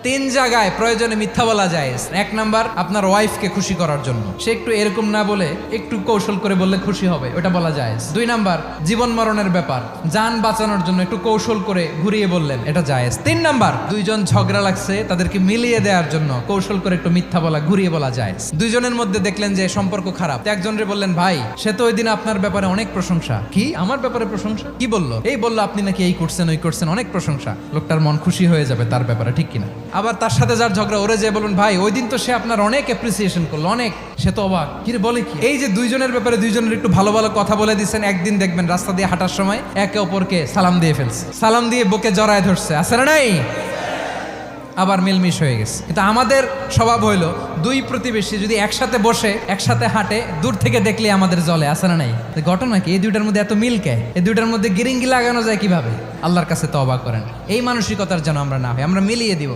তিন জায়গায় প্রয়োজনে মিথ্যা বলা যায়। এক নাম্বার, আপনার ওয়াইফকে খুশি করার জন্য, সে একটু এরকম না বলে একটু কৌশল করে বললে খুশি হবে, ওটা বলা যায়। দুই নাম্বার, জীবন মরণের ব্যাপার, যান বাঁচানোর জন্য একটু কৌশল করে ঘুরিয়ে বললেন, এটা জায়েজ। তিন নাম্বার, দুইজন ঝগড়া লাগছে তাদেরকে মিলিয়ে দেওয়ার জন্য কৌশল করে একটু মিথ্যা বলা, ঘুরিয়ে বলা যায়। দুইজনের মধ্যে দেখলেন যে সম্পর্ক খারাপ, একজনরে বললেন, ভাই সে তো ওই দিন আপনার ব্যাপারে অনেক প্রশংসা। কি আমার ব্যাপারে প্রশংসা? কি বললো? এই বললো আপনি নাকি এই করছেন ওই করছেন, অনেক প্রশংসা। লোকটার মন খুশি হয়ে যাবে তার ব্যাপারে, ঠিক কিনা? আবার তার সাথে যার ঝগড়া, ওরে যে বলুন, ভাই ওই দিন তো সে আপনার অনেক অ্যাপ্রিসিয়েশন করলো, অনেক, সে তো অবাক, কি রে বলে কি? এই যে দুইজনের ব্যাপারে দুইজনের একটু ভালো ভালো কথা বলে দিচ্ছেন, একদিন দেখবেন রাস্তা দিয়ে হাঁটার সময় একে অপরকে সালাম দিয়ে ফেলছে, সালাম দিয়ে বুকে জড়ায় ধরছে, আছে না নাই? আবার মিলমিশ হয়ে গেছে। কিন্তু আমাদের স্বভাব হইলো, দুই প্রতিবেশী যদি একসাথে বসে একসাথে হাঁটে, দূর থেকে দেখলে আমাদের জলে, আছে না নাই? ঘটনা কি? এই দুইটার মধ্যে এত মিল কে? এই দুইটার মধ্যে গিরিঙ্গি লাগানো যায় কিভাবে? আল্লাহর কাছে তওবা করেন, এই মানসিকতার যেন আমরা না হয়, আমরা মিলিয়ে দিব।